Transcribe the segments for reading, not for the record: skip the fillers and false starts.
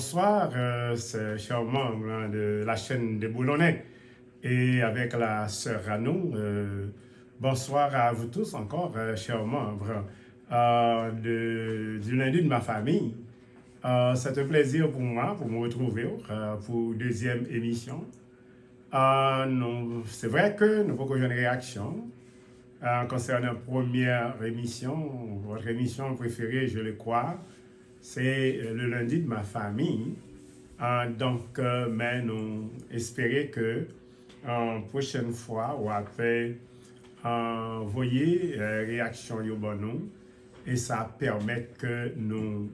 Bonsoir, chers membres de la chaîne des Boulonnais et avec la sœur Rano. Bonsoir à vous tous encore, chers membres du lundi de ma famille. C'est un plaisir pour moi pour me retrouver pour deuxième émission. C'est vrai que nous avons une réaction concernant la première émission, votre émission préférée, je le crois. C'est le lundi de ma famille. Mais nous espérons que la prochaine fois, ou après, voyez réaction yo bon nous et ça permet que nous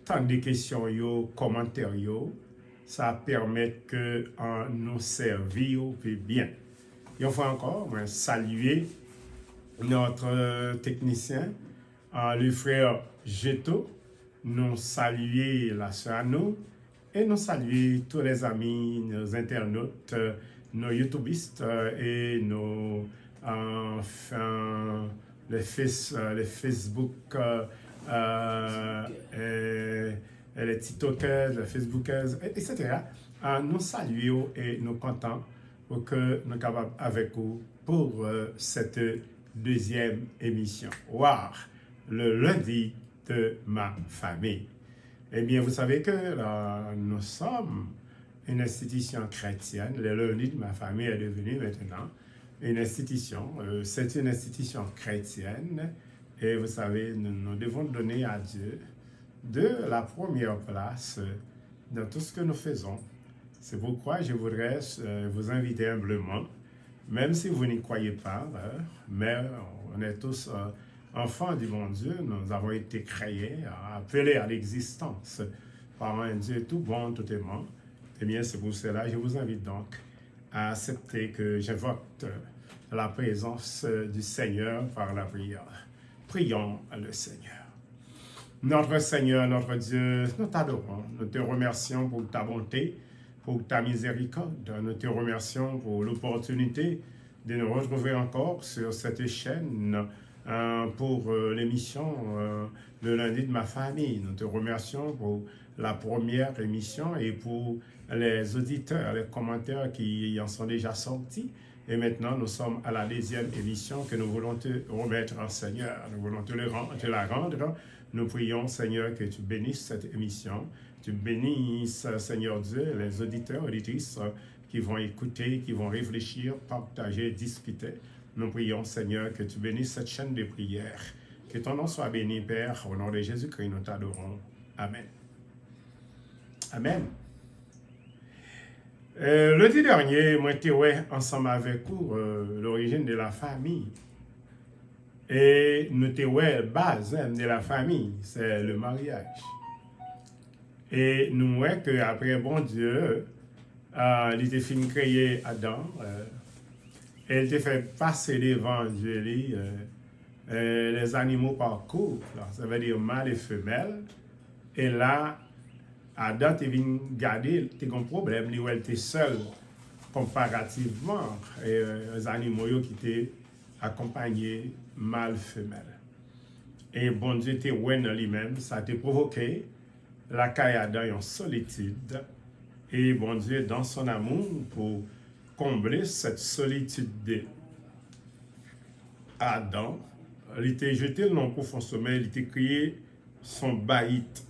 tant des questions yo, commentaires yo, ça permet que nous servir bien. Une fois encore, moi saluer notre technicien, le frère Jeto. Nous saluer la sœur Anno et nous saluer tous les amis, nos internautes, nos youtubistes et nos les Facebook, les TikTokers, les Facebookers, etc. Nous saluons et nous comptons pour que nous sommes capables avec vous pour cette deuxième émission. Wow, le lundi de ma famille. Eh bien, vous savez que nous sommes une institution chrétienne. Le lundi de ma famille est devenu maintenant une institution. C'est une institution chrétienne. Et vous savez, nous devons donner à Dieu de la première place dans tout ce que nous faisons. C'est pourquoi je voudrais vous inviter humblement, même si vous n'y croyez pas, mais on est tous enfants du bon Dieu, nous avons été créés, appelés à l'existence par un Dieu tout bon, tout aimant. Eh bien, c'est pour cela que je vous invite donc à accepter que j'invoque la présence du Seigneur par la prière. Prions le Seigneur. Notre Seigneur, notre Dieu, nous t'adorons, nous te remercions pour ta bonté, pour ta miséricorde. Nous te remercions pour l'opportunité de nous retrouver encore sur cette chaîne pour l'émission le lundi de ma famille. Nous te remercions pour la première émission et pour les auditeurs, les commentaires qui en sont déjà sortis. Et maintenant, nous sommes à la deuxième émission que nous voulons te remettre en Seigneur. Nous voulons te la rendre. Nous prions, Seigneur, que tu bénisses cette émission. Tu bénisses, Seigneur Dieu, les auditeurs, auditrices qui vont écouter, qui vont réfléchir, partager, discuter. Nous prions, Seigneur, que tu bénisses cette chaîne de prière. Que ton nom soit béni, Père. Au nom de Jésus-Christ, nous t'adorons. Amen. Amen. Lundi dernier, moi, j'étais ensemble avec vous l'origine de la famille. Et nous étions la base de la famille, c'est le mariage. Et nous voyons qu'après, bon Dieu, il était fini de créer Adam. Et il était fait passer l'évangile, les animaux par couple, ça veut dire mâle et femelle. Et là, Adam était venu garder, il était un problème, il était seul comparativement aux animaux qui étaient accompagnés mâle-femelle. Et bon Dieu était dans lui-même, ça a été provoqué la caille Adam en solitude. Et bon Dieu, dans son amour, pour combler cette solitude d'Adam, il était jeté le nom profond sommeil, il était créé son baït,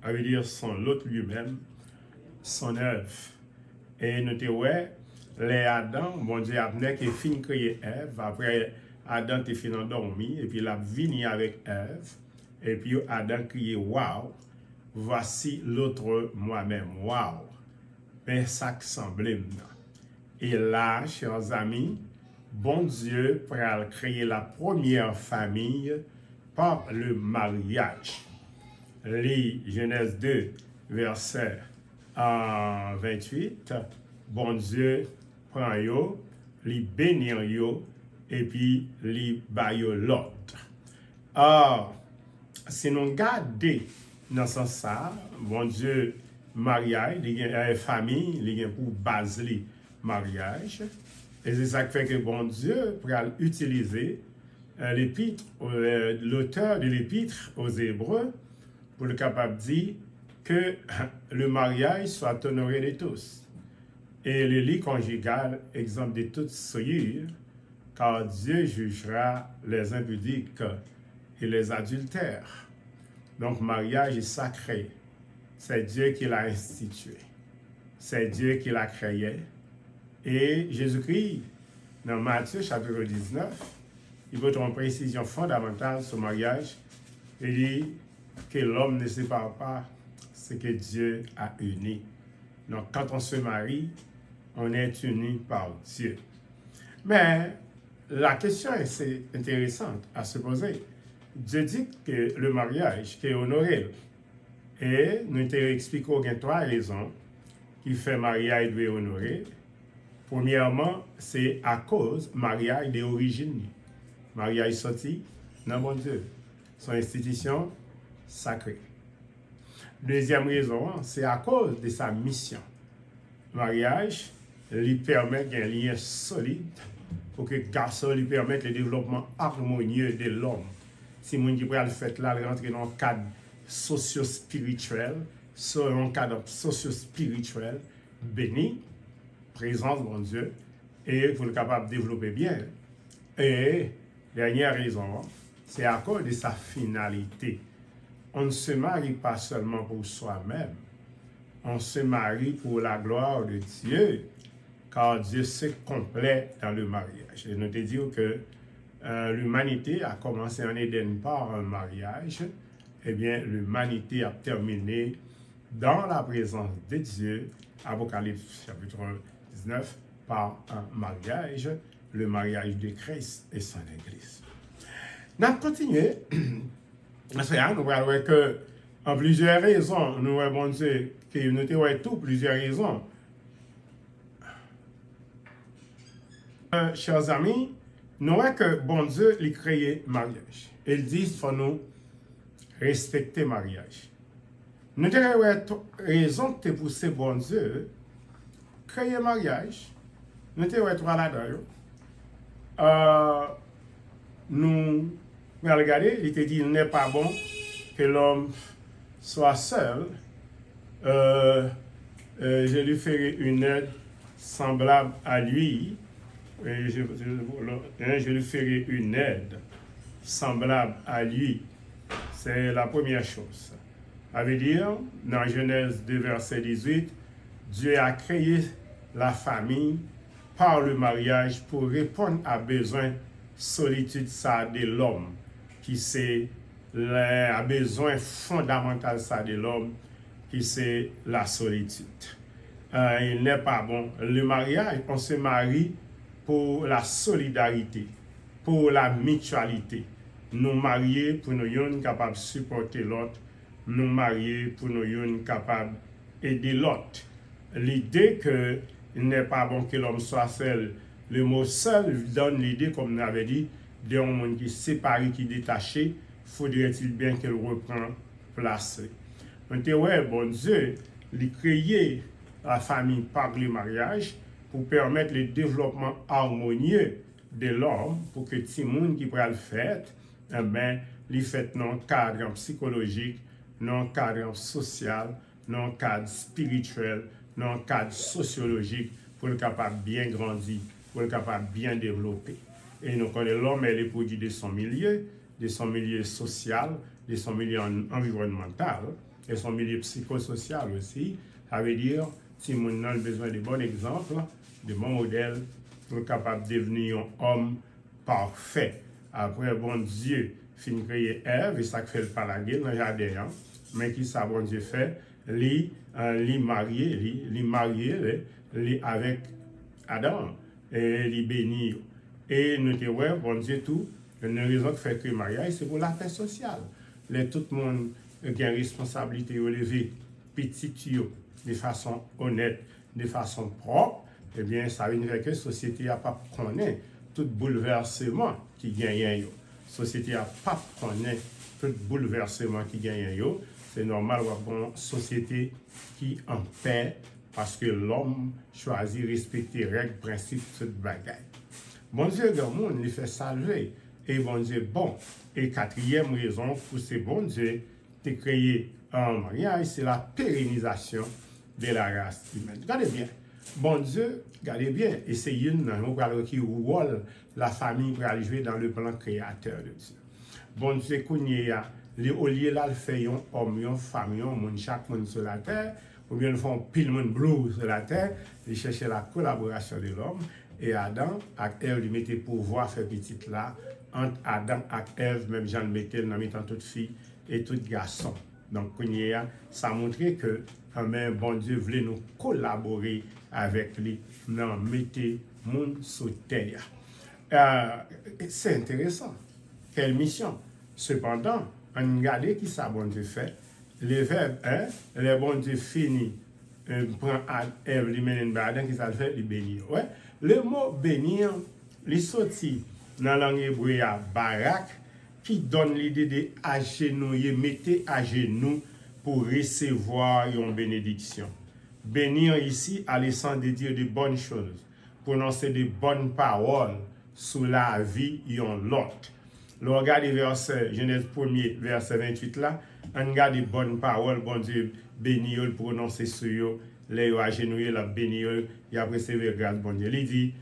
ça veut dire son lot lui-même, son œuvre. Et nous avons les Adam, bon Dieu a venu qui fin créer Ève, après Adam était fin endormi, et puis il a venu avec Ève, et puis Adam crié waouh, voici l'autre moi-même, waouh, mais ça semblait. Et là, chers amis, bon Dieu pour créer la première famille par le mariage. Lis Genèse 2, verset 28. Bon Dieu prend yo, li bénir yo, et puis li ba yo l'ordre. Or, si nous regardons dans ce sens, bon Dieu, mariage, famille, il y a pour base mariage. Et c'est ça qui fait que bon Dieu pour utiliser l'épître, l'auteur de l'épître aux Hébreux pour le capable de dire que le mariage soit honoré de tous. Et le lit conjugal, exemple de toute souillure, car Dieu jugera les impudiques et les adultères. Donc, mariage est sacré. C'est Dieu qui l'a institué. C'est Dieu qui l'a créé. Et Jésus-Christ, dans Matthieu chapitre 19, il veut une précision fondamentale sur le mariage. Il dit que l'homme ne sépare pas ce que Dieu a uni. Donc, quand on se marie, on est uni par Dieu. Mais la question est intéressante à se poser. Dieu dit que le mariage est honoré. Et nous t'expliquons qu'il y a trois raisons qui fait mariage doit honorer. Premièrement, c'est à cause mariage d'origine. Mariage sorti dans bon Dieu. Son institution sacrée. Deuxième raison, c'est à cause de sa mission. Mariage lui permet d'un lien solide pour que garçon lui permette le développement harmonieux de l'homme. Si mon qui le fait là, rentrer dans un cadre socio-spirituel, sur un cadre socio-spirituel béni, présence de mon Dieu, et pour le capable de développer bien. Et dernière raison, c'est à cause de sa finalité. On ne se marie pas seulement pour soi-même, on se marie pour la gloire de Dieu, car Dieu c'est complet dans le mariage. Et nous te dire que l'humanité a commencé en Éden par un mariage, eh bien l'humanité a terminé dans la présence de Dieu, Apocalypse chapitre 19, par un mariage, le mariage de Christ et son Église. Nous allons continuer. Nous allons voir que, en plusieurs raisons, nous avons dit que nous avons plusieurs raisons. Chers amis, nous voyons que bon Dieu a créé le mariage. Il dit qu'il faut nous respecter le mariage. Nous avons raison de pousser bon Dieu à créer le mariage. Nous avons trois là-dedans. Nous regardons, il te dit qu'il n'est pas bon que l'homme soit seul. Je lui ferai une aide semblable à lui. Je lui ferai une aide semblable à lui. C'est la première chose. Ça veut dire, dans Genèse 2, verset 18, Dieu a créé la famille par le mariage pour répondre à besoin solitude ça de l'homme, qui c'est à besoin fondamental ça de l'homme, qui c'est la solitude. Il n'est pas bon. Le mariage, on se marie pour la solidarité, pour la mutualité. Nous marier pour nous être capables de supporter l'autre, nous marier pour nous être capables d'aider l'autre. L'idée que il n'est pas bon que l'homme soit seul, le mot seul donne l'idée, comme nous l'avons dit, d'un monde qui est séparé, qui est détaché, faudrait-il bien qu'elle reprenne place. Donc, ouais, bon Dieu, il a créé la famille par le mariage pour permettre le développement harmonieux de l'homme, pour que tout le monde qui pourra le faire, eh bien, il fait dans un cadre psychologique, dans un cadre social, dans un cadre spirituel, dans un cadre sociologique, pour être capable de bien grandir, pour être capable de bien développer. Et nous connaissons l'homme et les produits de son milieu social, de son milieu environnemental, et son milieu psychosocial aussi. Ça veut dire, si nous avons besoin de bons exemples, de bons modèles, pour être capable de devenir un homme parfait. Après, bon Dieu fin créer Ève, et ça fait le palagé dans le jardin, mais qui ça, bon Dieu fait, lui marié avec Adam, et lui bénir. Et nous te voyons, bon Dieu, tout, une raison qui fait que le mariage, c'est pour la paix sociale. Tout le monde a une responsabilité élevée, petit, de façon honnête, de façon propre, eh bien, ça veut dire que la société n'a pas connaît tout bouleversement qui gagne. La société n'a pas connaît tout bouleversement qui gagne. C'est normal d'avoir une société qui est en paix parce que l'homme choisit de respecter les règles, principes, toute bagaille. Bon Dieu, le monde, il fait salver. Et bon Dieu, bon. Et quatrième raison pour ce bon Dieu, de créer en mariage, c'est la pérennisation de la race humaine. Regardez bien. Bon Dieu, regardez bien, et c'est une qui rôle la famille pour aller jouer dans le plan créateur de Dieu. Bon Dieu, au lieu là, le fait un homme, une femme, un monde, chaque monde sur la terre, ou bien le font pile monde bleu sur la terre, ils cherchaient la collaboration de l'homme, et Adam, avec Ève, lui mettait pouvoir faire petit là, entre Adam et Ève, même Jean le mettait, en mettant toute fille et tout garçon. Donc, ça montrait que même bon Dieu voulait nous collaborer avec lui, dans mettre monde sur terre. C'est intéressant. Quelle mission? Cependant, on regarde qui ça bon Dieu fait. Le verbe le bon Dieu finit, prend Ève, lui mène Adam, qui ça fait, lui bénir. Ouais? Le mot bénir, il sorti dans la langue hébreu barak, qui donne l'idée de agenouiller, mettre à genoux pour recevoir une bénédiction. Bénir ici à l'essence de dire de bonnes choses, prononcer de bonnes paroles sur la vie d'un l'autre. Le regard des versets, Genèse 1er, verset 28 là, on regarde des bonnes paroles, bon Dieu, bénir, prononcer sur eux, les agenouiller, la bénir, et après c'est grâce, bon Dieu. Il dit,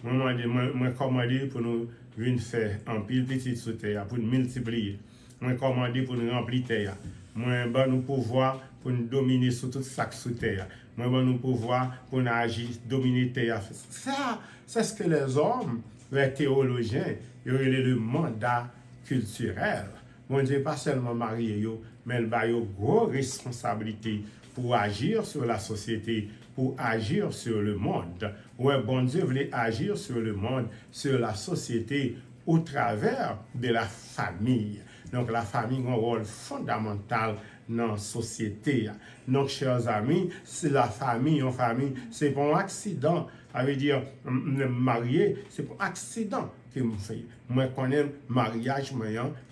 moi commandé pour nous venir faire un pile petit sous terre, pour nous multiplier. Moi commandé pour nous remplir terre. Moi bon nous pouvoir pour nous dominer sur tout ça sous terre. Moi bon nous pouvoir pour nous agir, dominer terre. Ça, c'est ce que les hommes, les théologiens, ils ont le mandat culturel. Bon Dieu pas seulement marié, mais il a une grosse responsabilité pour agir sur la société, pour agir sur le monde. Ouais, bon Dieu voulait agir sur le monde, sur la société, au travers de la famille. Donc la famille a un rôle fondamental dans la société. Donc, chers amis, c'est la famille, une famille, c'est pas un accident. Ça veut dire, marié, c'est pas un accident que je fais. Moi, je connais le mariage,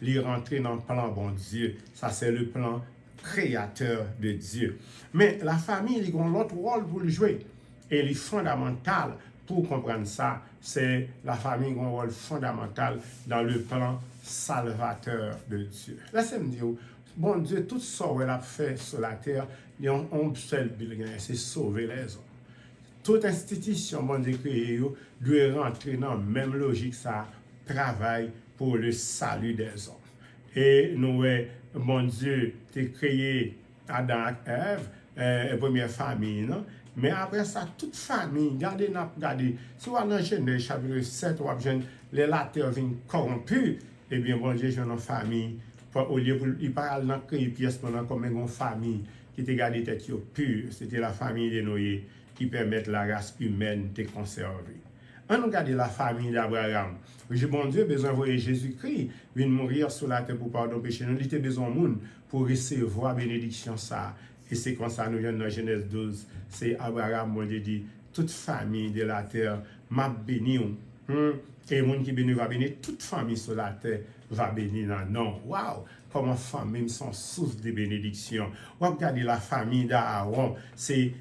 il rentre dans le plan bon Dieu. Ça, c'est le plan créateur de Dieu. Mais la famille, il a un autre rôle pour le jouer. Et il est fondamental pour comprendre ça. C'est la famille qui a un rôle fondamental dans le plan salvateur de Dieu. Laissez-moi dire, bon Dieu, tout ça qu'il a fait sur la terre, il y a un seul but, c'est sauver les hommes. Toute institution, bon Dieu, créée, doit rentrer dans la même logique, ça travaille pour le salut des hommes. Et nous, bon Dieu, tu créé Adam et Ève, la première famille, non? Mais après ça, toute famille, regardez, si vous allez dans Genèse chapitre 7, vous avez les latères viennent corrompus, eh bien, bon Dieu, j'ai une famille, au lieu de il parle dans créer pièce pendant comme une famille qui était gardée tête pure, c'était la famille de Noé qui permet la race humaine de conserver. On regarde la famille d'Abraham. Bon Dieu, besoin de Jésus-Christ, vient mourir sur la terre pour pardon péché. Nous avons besoin de monde pour recevoir bénédiction ça. Et c'est comme ça, nous venons dans Genèse 12. C'est Abraham, bon Dieu dit, toute famille de la terre m'a béni. Et le monde qui bénit va bénir, toute famille sur la terre va bénir. Non, waouh! Comment famille sont source de bénédiction. Regardez la famille d'Aaron, c'est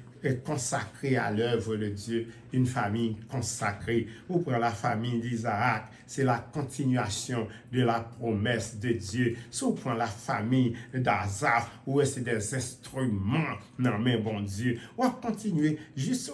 consacrée à l'œuvre de Dieu, une famille consacrée. Ou pour la famille d'Isaac, c'est la continuation de la promesse de Dieu. Si vous prenez la famille d'Azaph, où c'est des instruments, non mais bon Dieu, on va continuer, juste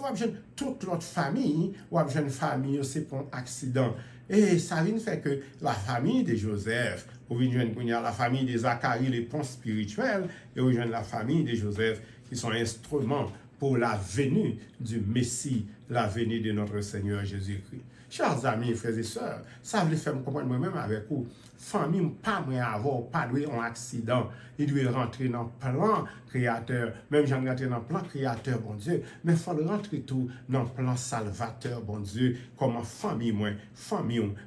toute l'autre famille, ou une famille, c'est pour un accident. Et ça vient faire que la famille de Joseph, ou la famille de Zacharie, les ponts spirituels, et ou la famille de Joseph, qui sont instruments pour la venue du Messie, la venue de notre Seigneur Jésus-Christ. Chers amis, frères et sœurs, ça veut faire me comprendre moi-même avec vous. Famille, pas moi avoir, pas doué un accident. Il doit rentrer dans le plan créateur. Même j'en rentre dans le plan créateur, bon Dieu. Mais il faut rentrer tout dans le plan salvateur, bon Dieu. Comment famille,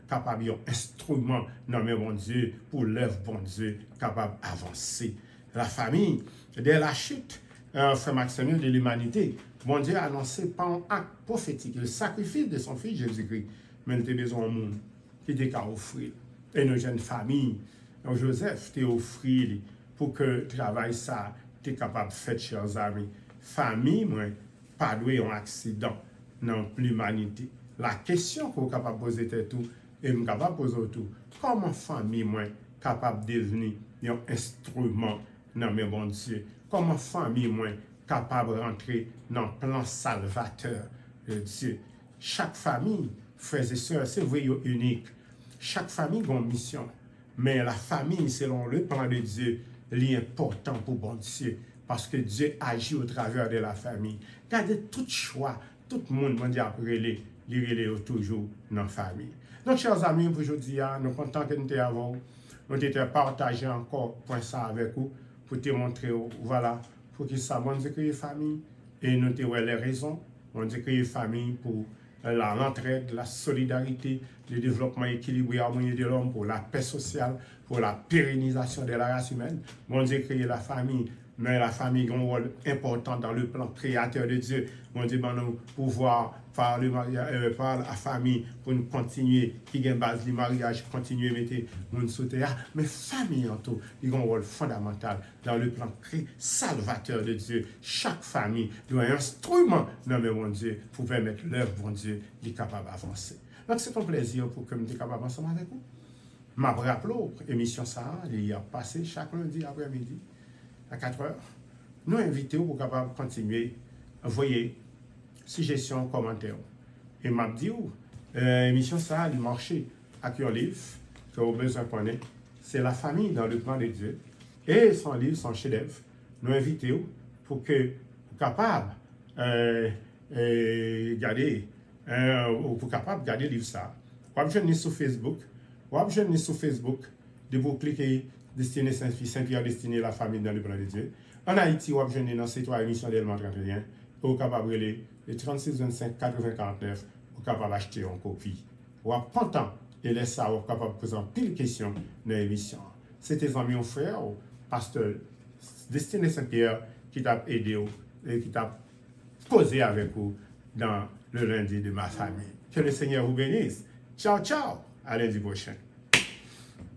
capable d'un instrument, non mais bon Dieu, pour l'œuvre, bon Dieu, capable d'avancer. La famille, dès la chute, frère Maxime de l'humanité, bon Dieu a annoncé par un acte prophétique le sacrifice de son fils Jésus-Christ. Mais il a besoin d'un monde qui était qu'à offrir. Et nos jeunes familles, Joseph t'a offert pour que le travail ça, tu es capable de faire, chers amis. Famille, moi, pas doué un accident dans l'humanité. La question qu'on est capable de poser, c'est tout, et je suis capable de poser tout. Comment famille, moi, capable de devenir un instrument non mais bon Dieu, comment famille moi capable de rentrer dans le plan salvateur de Dieu. Chaque famille, frères et sœurs, c'est vrai, unique. Chaque famille a une mission. Mais la famille, selon le plan de Dieu, est important pour bon Dieu. Parce que Dieu agit au travers de la famille. Regardez tout choix, tout le monde, dit après il relève toujours dans la famille. Donc, chers amis, aujourd'hui, nous sommes contents que nous étions avant. Nous avons partagé encore point ça avec vous pour te montrer, voilà, pour que ça, on dit créer famille. Et nous avons les raisons. On dit créer famille pour l'entraide, la solidarité, le développement équilibré et harmonieux de l'homme, pour la paix sociale, pour la pérennisation de la race humaine. On dit créer la famille. Mais la famille a un rôle important dans le plan créateur de Dieu. On dit ben, nous pouvoir par le mariage, par la famille pour nous continuer, qui a une base du mariage, continuer à mettre nous sous terre. Mais famille en tout, il a un rôle fondamental dans le plan salvateur de Dieu. Chaque famille doit un instrument dans le bon Dieu pour permettre l'œuvre bon Dieu est capable d'avancer. Donc c'est un plaisir pour que nous soyons capables ensemble avec vous. Je rappelle l'émission ça, il y a passé chaque lundi après-midi à 4 heures. Nous invitons pour capable continuer à envoyer suggestions, commentaires. Et m'a dit, l'émission ça, le marché avec un livre que vous avez besoin de connaître, c'est la famille dans le plan de Dieu. Et son livre, son chef-d'œuvre, nous invitons pour que vous capable garder, pour capable garder le livre ça. Vous pouvez venir sur Facebook, de vous cliquer Destiné Saint-Pierre, destiné la famille dans le plan de Dieu. En Haïti, vous pouvez venir dans cette émission d'Elman 31, vous capable de le 36 25 80 49, vous capable d'acheter une copie. Vous êtes content et laissez ça, vous capable de poser pile de questions dans l'émission. C'était un ami frère, pasteur Destiné Saint-Pierre, qui t'a aidé et qui t'a causé avec vous dans le lundi de ma famille. Que le Seigneur vous bénisse. Ciao, ciao. À lundi prochain.